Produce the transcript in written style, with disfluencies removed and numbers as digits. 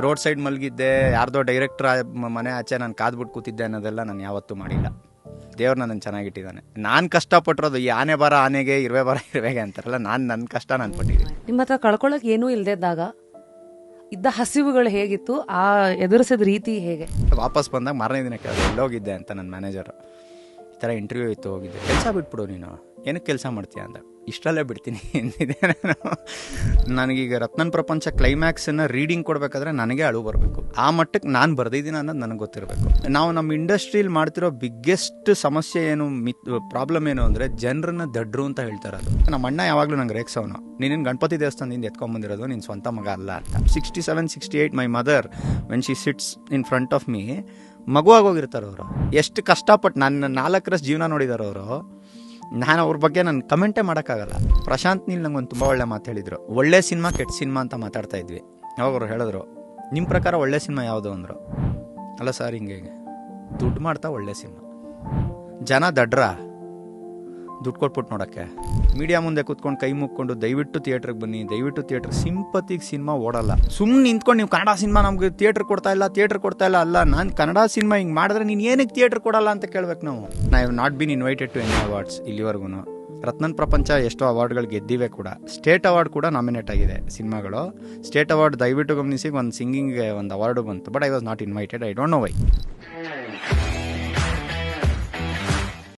Road side ಮಲಗಿದ್ದೆ, ಯಾರ್ದೋ director ಮನೆ ಆಚೆ ನಾನು ಕಾದ್ಬಿಟ್ಟು ಕೂತಿದ್ದೆ ಅನ್ನೋದೆಲ್ಲ ನಾನು ಯಾವತ್ತೂ ಮಾಡಿಲ್ಲ. ದೇವ್ರು ನನ್ನನ್ನು ಚೆನ್ನಾಗಿಟ್ಟಿದ್ದಾನೆ. ನಾನು ಕಷ್ಟಪಟ್ಟಿರೋದು ಈ ಆನೆ ಬರ ಆನೆಗೆ, ಇರುವೆ ಬರ ಇರುವೆಗೆ ಅಂತಾರಲ್ಲ, ನನ್ನ ಕಷ್ಟ ನಾನು ಪಟ್ಟಿದ್ದೀನಿ. ನಿಮ್ಮ ಹತ್ರ ಕಳ್ಕೊಳ್ಳೋಕೆ ಏನೂ ಇಲ್ದಿದ್ದಾಗ ಇದ್ದ ಹಸಿವುಗಳು ಹೇಗಿತ್ತು, ಆ ಎದುರಿಸಿದ ರೀತಿ ಹೇಗೆ? ವಾಪಸ್ ಬಂದಾಗ ಮಾರನೇ ದಿನ ಕೇಳಿದೆ ಎಲ್ಲೋಗಿದ್ದೆ ಅಂತ ನನ್ನ ಮ್ಯಾನೇಜರು. ಈ ಥರ ಇಂಟರ್ವ್ಯೂ ಇತ್ತು, ಹೋಗಿದ್ದೆ. ಕೆಲಸ ಬಿಟ್ಬಿಡು ನೀನು, ಏನಕ್ಕೆ ಕೆಲಸ ಮಾಡ್ತೀಯ ಅಂತ. ಇಷ್ಟಲ್ಲೇ ಬಿಡ್ತೀನಿ ಎಂದಿದೆ ನಾನು. ನನಗೀಗ ರತ್ನನ್ ಪ್ರಪಂಚ ಕ್ಲೈಮ್ಯಾಕ್ಸನ್ನು ರೀಡಿಂಗ್ ಕೊಡಬೇಕಾದ್ರೆ ನನಗೆ ಅಳು ಬರಬೇಕು. ಆ ಮಟ್ಟಕ್ಕೆ ನಾನು ಬರೆದಿದ್ದೀನಿ ಅನ್ನೋದು ನನಗೆ ಗೊತ್ತಿರಬೇಕು. ನಾವು ನಮ್ಮ ಇಂಡಸ್ಟ್ರಿಯಲ್ಲಿ ಮಾಡ್ತಿರೋ ಬಿಗ್ಗೆಸ್ಟ್ ಸಮಸ್ಯೆ ಏನು, ಪ್ರಾಬ್ಲಮ್ ಏನು ಅಂದರೆ ಜನರನ್ನ ದಡ್ರು ಅಂತ ಹೇಳ್ತಾರೆ. ಅದು ನಮ್ಮ ಅಣ್ಣ ಯಾವಾಗಲೂ ನಂಗೆ ರೇಕ್ಸವನು, ನೀನು ಗಣಪತಿ ದೇವಸ್ಥಾನದಿಂದ ಎತ್ಕೊಂಡ್ಬಂದಿರೋದು, ನಿನ್ನ ಸ್ವಂತ ಮಗ ಅಲ್ಲ ಅಂತ. 67, 68 my mother when she sits in front of me, ಮಗುವಾಗೋಗಿರ್ತಾರೆ ಅವರು. ಎಷ್ಟು ಕಷ್ಟಪಟ್ಟು ನನ್ನ 4 ಜೀವನ ನೋಡಿದಾರೆ ಅವರು. ನಾನು ಅವ್ರ ಬಗ್ಗೆ ನಾನು ಕಮೆಂಟೇ ಮಾಡೋಕ್ಕಾಗಲ್ಲ. ಪ್ರಶಾಂತ್ ನೀಲ್ ನಂಗೊಂದು ತುಂಬ ಒಳ್ಳೆ ಮಾತು ಹೇಳಿದರು. ಒಳ್ಳೆ ಸಿನಿಮಾ ಕೆಟ್ಟ ಸಿನಿಮಾ ಅಂತ ಮಾತಾಡ್ತಾ ಇದ್ವಿ. ಅವಾಗ ಅವ್ರು ಹೇಳಿದ್ರು, ನಿಮ್ಮ ಪ್ರಕಾರ ಒಳ್ಳೆ ಸಿನಿಮಾ ಯಾವುದು ಅಂದರು. ಅಲ್ಲ ಸರ್, ಹಿಂಗೆ ದುಡ್ಡು ಮಾಡ್ತಾ ಒಳ್ಳೆ ಸಿನಿಮಾ, ಜನ ದಡ್ರ ದುಡ್ಡು ಕೊಟ್ಬಿಟ್ಟು ನೋಡೋಕ್ಕೆ. ಮೀಡಿಯಾ ಮುಂದೆ ಕೂತ್ಕೊಂಡು ಕೈ ಮುಕ್ಕೊಂಡು ದಯವಿಟ್ಟು ಥಿಯೇಟ್ರಿಗೆ ಬನ್ನಿ, ದಯವಿಟ್ಟು ಥಿಯೇಟ್ರ್. ಸಿಂಪತಿಗೆ ಸಿನಿಮಾ ಓಡಲ್ಲ. ಸುಮ್ಮನೆ ನಿಂತ್ಕೊಂಡು ನೀವು ಕನ್ನಡ ಸಿನಿಮಾ ನಮಗೆ ಥಿಯೇಟ್ರ್ ಕೊಡ್ತಾ ಇಲ್ಲ ಅಲ್ಲ. ನಾನು ಕನ್ನಡ ಸಿನಿಮಾ ಹಿಂಗೆ ಮಾಡಿದ್ರೆ ನೀನು ಏನಕ್ಕೆ ಥಿಯೇಟ್ರ್ ಕೊಡಲ್ಲ ಅಂತ ಕೇಳ್ಬೇಕು ನಾವು. I have not been invited to any awards ಇಲ್ಲಿವರೆಗೂ. ರತ್ನನ್ ಪ್ರಪಂಚ ಎಷ್ಟೋ ಅವಾರ್ಡ್ಗಳು ಗೆದ್ದಿವೆ ಕೂಡ. ಸ್ಟೇಟ್ ಅವಾರ್ಡ್ ಕೂಡ ನಾಮಿನೇಟ್ ಆಗಿದೆ ಸಿನಿಮಾಗಳು. ಸ್ಟೇಟ್ ಅವಾರ್ಡ್ ದಯವಿಟ್ಟು ಗಮನಿಸಿ, ಒಂದು ಸಿಂಗಿಂಗ್ಗೆ ಒಂದು ಅವಾರ್ಡು ಬಂತು. But I was not invited. I don't know why.